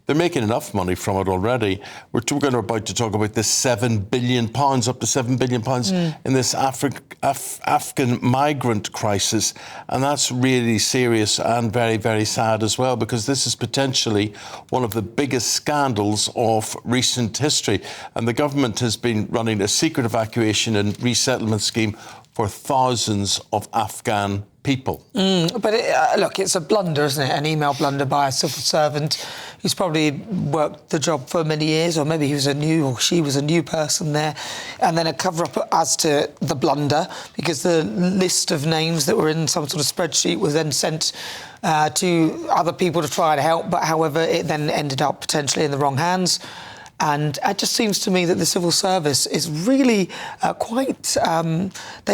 they're making enough money from it already. We're about to talk about this £7 billion, up to £7 billion in this Afghan migrant crisis. And that's really serious and very, very sad as well, because this is potentially one of the biggest scandals of recent history. And the government has been running a secret evacuation and resettlement scheme for thousands of Afghan people. But look, it's a blunder, isn't it? An email blunder by a civil servant who's probably worked the job for many years, or maybe she was a new person there, and then a cover-up as to the blunder, because the list of names that were in some sort of spreadsheet was then sent to other people to try and help, but however, it then ended up potentially in the wrong hands. And it just seems to me that the civil service is really they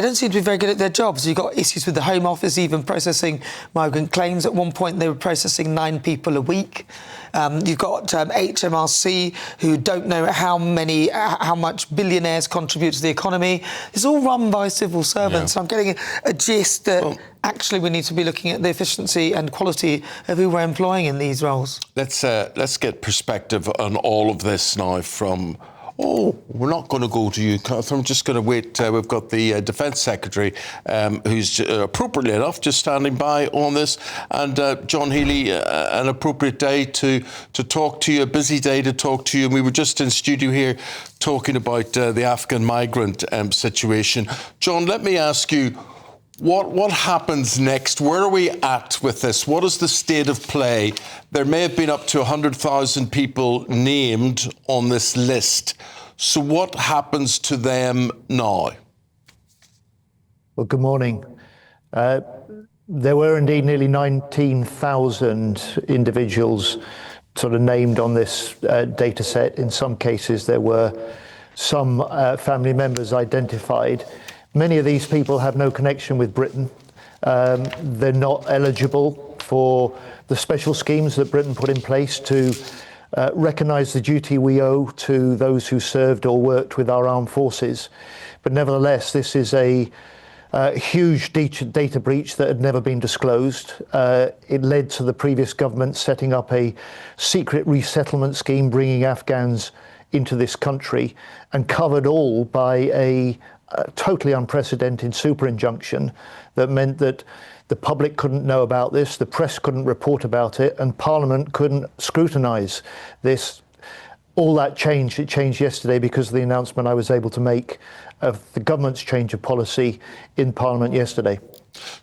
don't seem to be very good at their jobs. You've got issues with the Home Office even processing migrant claims. At one point, they were processing 9 people a week. You've got HMRC, who don't know how much billionaires contribute to the economy. It's all run by civil servants. Yeah. I'm getting a gist that actually we need to be looking at the efficiency and quality of who we're employing in these roles. Let's get perspective on all of this now from... we're not going to go to you. I'm just going to wait. We've got the Defence Secretary, who's appropriately enough just standing by on this, and John Healey, an appropriate day to talk to you, a busy day to talk to you. And we were just in studio here talking about the Afghan migrant situation. John, let me ask you, what happens next? Where are we at with this? What is the state of play? There may have been up to 100,000 people named on this list. So what happens to them now? Well, good morning. There were indeed nearly 19,000 individuals sort of named on this data set. In some cases, there were some family members identified. Many of these people have no connection with Britain. They're not eligible for the special schemes that Britain put in place to recognise the duty we owe to those who served or worked with our armed forces. But nevertheless, this is a huge data breach that had never been disclosed. It led to the previous government setting up a secret resettlement scheme, bringing Afghans into this country, and covered all by a totally unprecedented super injunction that meant that the public couldn't know about this, the press couldn't report about it, and Parliament couldn't scrutinise this. All that changed. It changed yesterday because of the announcement I was able to make of the government's change of policy in Parliament yesterday.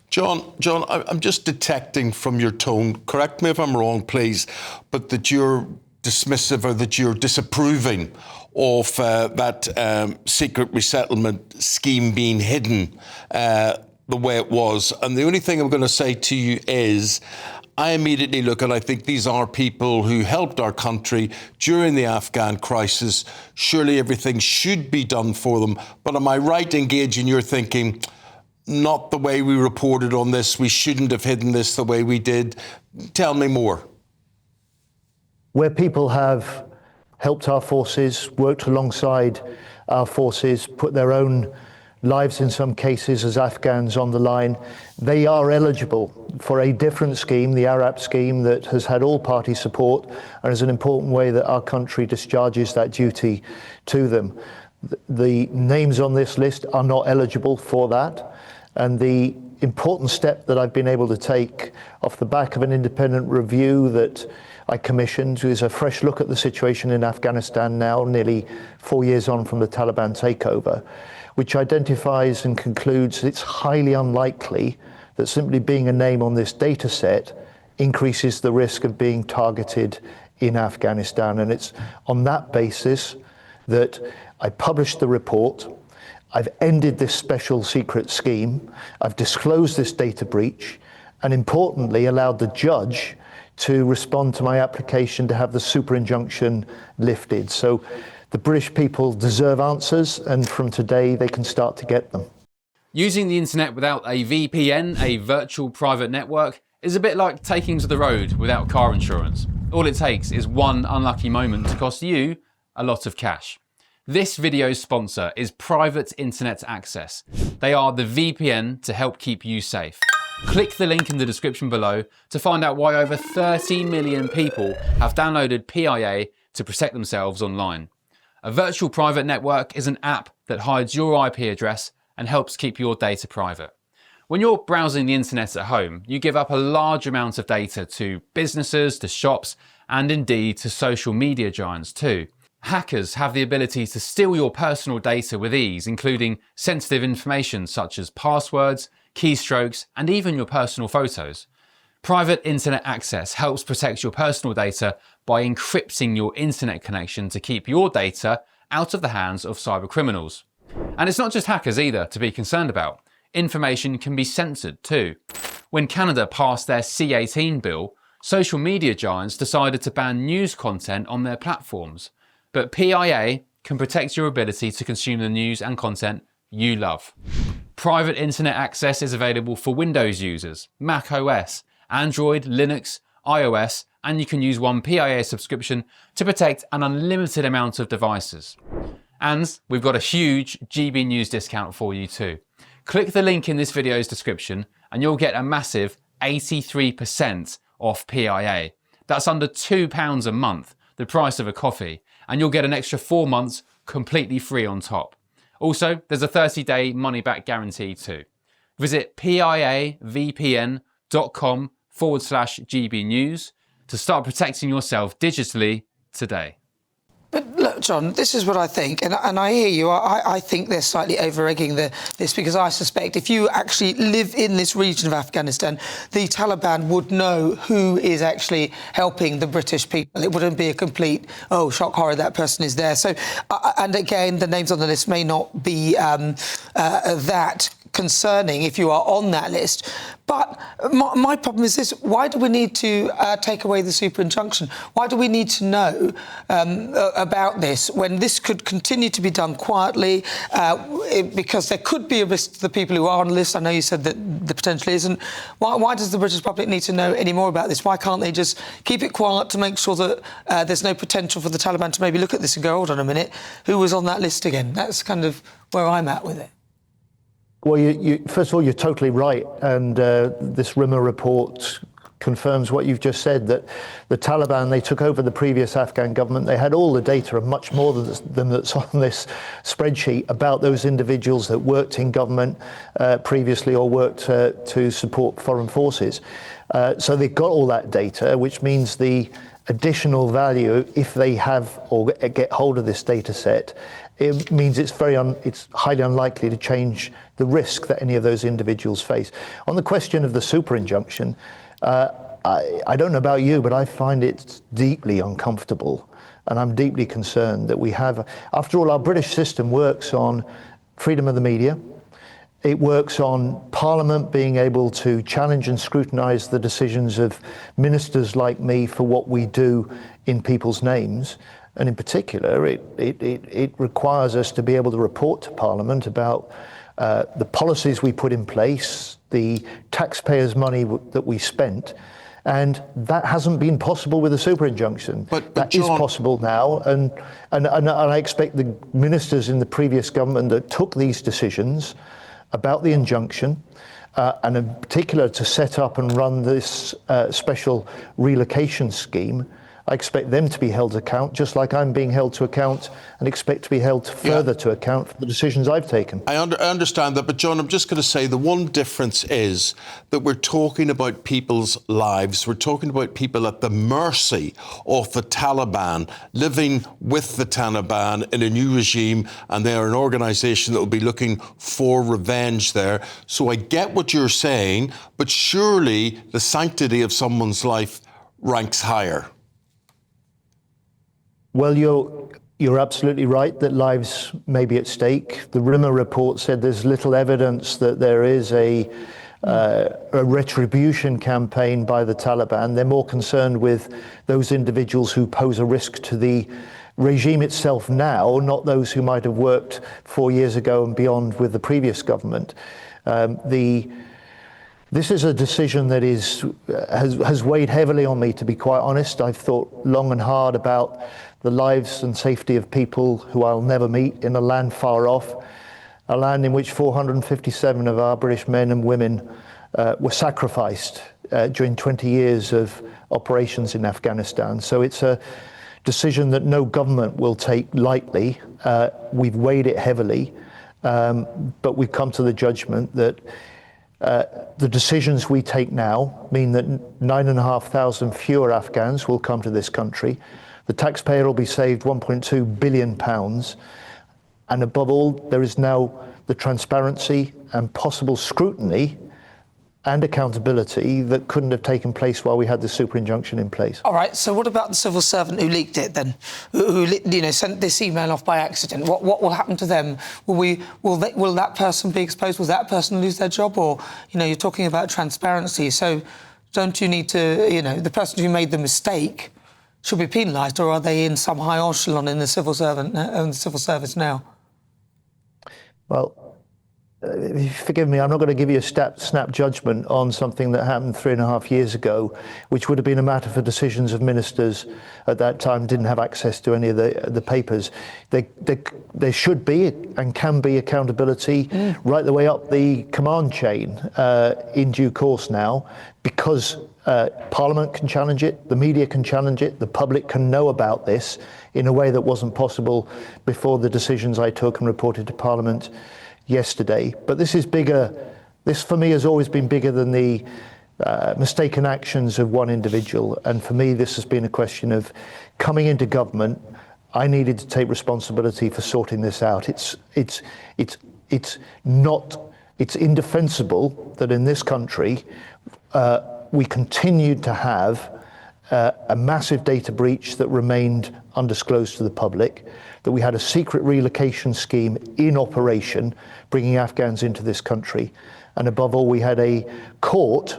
John, I'm just detecting from your tone, correct me if I'm wrong, please, but that you're dismissive or that you're disapproving of that secret resettlement scheme being hidden the way it was. And the only thing I'm going to say to you is I immediately look and I think these are people who helped our country during the Afghan crisis. Surely everything should be done for them. But am I right in gauging your thinking, not the way we reported on this, we shouldn't have hidden this the way we did? Tell me more. Where people have helped our forces, worked alongside our forces, put their own lives in some cases as Afghans on the line, they are eligible for a different scheme, the ARAP scheme, that has had all party support and is an important way that our country discharges that duty to them. The names on this list are not eligible for that, and the important step that I've been able to take off the back of an independent review that I commissioned is a fresh look at the situation in Afghanistan now, nearly 4 years on from the Taliban takeover, which identifies and concludes it's highly unlikely that simply being a name on this data set increases the risk of being targeted in Afghanistan. And it's on that basis that I published the report. I've ended this special secret scheme. I've disclosed this data breach, and importantly allowed the judge to respond to my application to have the super injunction lifted. So the British people deserve answers, and from today they can start to get them. Using the internet without a VPN, a virtual private network, is a bit like taking to the road without car insurance. All it takes is one unlucky moment to cost you a lot of cash. This video's sponsor is Private Internet Access. They are the VPN to help keep you safe. Click the link in the description below to find out why over 30 million people have downloaded PIA to protect themselves online. A virtual private network is an app that hides your IP address and helps keep your data private. When you're browsing the internet at home, you give up a large amount of data to businesses, to shops, and indeed to social media giants too. Hackers have the ability to steal your personal data with ease, including sensitive information such as passwords, keystrokes, and even your personal photos. Private internet access helps protect your personal data by encrypting your internet connection to keep your data out of the hands of cyber criminals. And it's not just hackers either to be concerned about. Information can be censored too. When Canada passed their C18 bill, social media giants decided to ban news content on their platforms. But PIA can protect your ability to consume the news and content you love. Private internet access is available for Windows users, Mac OS, Android, Linux, iOS, and you can use one PIA subscription to protect an unlimited amount of devices. And we've got a huge GB News discount for you too. Click the link in this video's description and you'll get a massive 83% off PIA. That's under £2 a month, the price of a coffee, and you'll get an extra 4 months completely free on top. Also, there's a 30-day money-back guarantee too. Visit piavpn.com/GB News to start protecting yourself digitally today. But look, John, this is what I think, and I hear you. I think they're slightly over-egging this because I suspect if you actually live in this region of Afghanistan, the Taliban would know who is actually helping the British people. It wouldn't be a complete, oh, shock horror, that person is there. So, and again, the names on the list may not be that concerning if you are on that list. But my problem is this: why do we need to take away the super injunction? Why do we need to know about this when this could continue to be done quietly? Because there could be a risk to the people who are on the list. I know you said that the potential isn't. Why does the British public need to know any more about this? Why can't they just keep it quiet to make sure that there's no potential for the Taliban to maybe look at this and go, hold on a minute, who was on that list again? That's kind of where I'm at with it. Well, first of all, you're totally right. And this Rimmer report confirms what you've just said, that the Taliban, they took over the previous Afghan government. They had all the data and much more than that's on this spreadsheet about those individuals that worked in government previously or worked to support foreign forces. So they've got all that data, which means the additional value, if they have or get hold of this data set, it means it's highly unlikely to change the risk that any of those individuals face. On the question of the super injunction, I don't know about you, but I find it deeply uncomfortable, and I'm deeply concerned that we have, after all, our British system works on freedom of the media. It works on Parliament being able to challenge and scrutinise the decisions of ministers like me for what we do in people's names. And in particular, it requires us to be able to report to Parliament about the policies we put in place, the taxpayers' money that we spent. And that hasn't been possible with the super injunction. But that John, is possible now. And I expect the ministers in the previous government that took these decisions about the injunction, and in particular to set up and run this special relocation scheme, I expect them to be held to account, just like I'm being held to account and expect to be held further to account for the decisions I've taken. I understand that, but John, I'm just going to say the one difference is that we're talking about people's lives. We're talking about people at the mercy of the Taliban, living with the Taliban in a new regime, and they are an organisation that will be looking for revenge there. So I get what you're saying, but surely the sanctity of someone's life ranks higher. Well, you're absolutely right that lives may be at stake. The Rimmer report said there's little evidence that there is a retribution campaign by the Taliban. They're more concerned with those individuals who pose a risk to the regime itself now, not those who might have worked 4 years ago and beyond with the previous government. This is a decision that has weighed heavily on me, to be quite honest. I've thought long and hard about the lives and safety of people who I'll never meet in a land far off, a land in which 457 of our British men and women were sacrificed during 20 years of operations in Afghanistan. So it's a decision that no government will take lightly. We've weighed it heavily, but we've come to the judgment that the decisions we take now mean that 9,500 fewer Afghans will come to this country. The taxpayer will be saved £1.2 billion. And above all, there is now the transparency and possible scrutiny and accountability that couldn't have taken place while we had the super injunction in place. All right, so what about the civil servant who leaked it then? Who sent this email off by accident? What will happen to them? Will that person be exposed? Will that person lose their job? Or, you're talking about transparency, so don't you need to, the person who made the mistake should be penalised, or are they in some high echelon in the civil service now? Well, forgive me, I'm not going to give you a snap judgment on something that happened 3.5 years ago, which would have been a matter for decisions of ministers at that time, didn't have access to any of the papers. There should be and can be accountability right the way up the command chain in due course now, because Parliament can challenge it, the media can challenge it, the public can know about this in a way that wasn't possible before the decisions I took and reported to Parliament yesterday. But this is bigger. This, for me, has always been bigger than the mistaken actions of one individual. And for me, this has been a question of coming into government. I needed to take responsibility for sorting this out. It's indefensible that in this country we continued to have a massive data breach that remained undisclosed to the public, that we had a secret relocation scheme in operation, bringing Afghans into this country, and above all, we had a court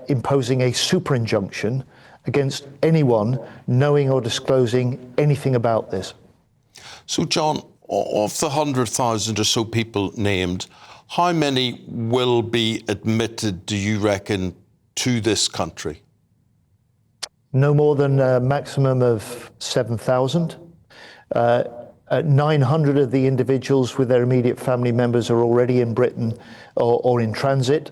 imposing a super injunction against anyone knowing or disclosing anything about this. So, John, of the 100,000 or so people named, how many will be admitted, do you reckon, to this country? No more than a maximum of 7,000. 900 of the individuals with their immediate family members are already in Britain or in transit.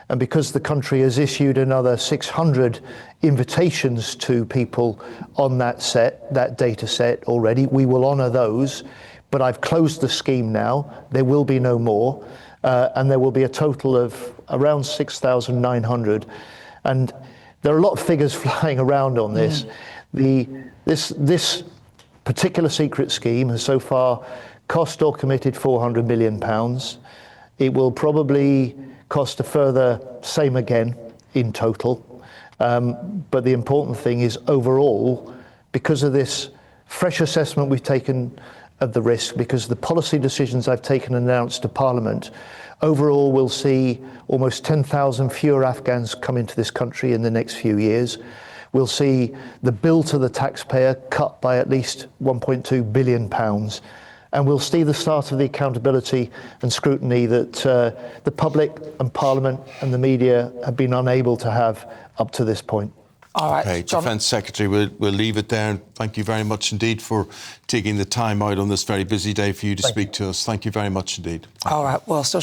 And because the country has issued another 600 invitations to people on that data set already, we will honour those. But I've closed the scheme now. There will be no more. And there will be a total of around 6,900. And there are a lot of figures flying around on this. This particular secret scheme has so far cost or committed £400 million. It will probably cost a further same again in total. But the important thing is overall, because of this fresh assessment we've taken of the risk, because of the policy decisions I've taken and announced to Parliament, overall we'll see almost 10,000 fewer Afghans come into this country in the next few years. We'll see the bill to the taxpayer cut by at least £1.2 billion. And we'll see the start of the accountability and scrutiny that the public and Parliament and the media have been unable to have up to this point. All right, okay, John. Defence Secretary, we'll leave it there. And thank you very much indeed for taking the time out on this very busy day for you to speak to us. Thank you very much indeed. All right, well, still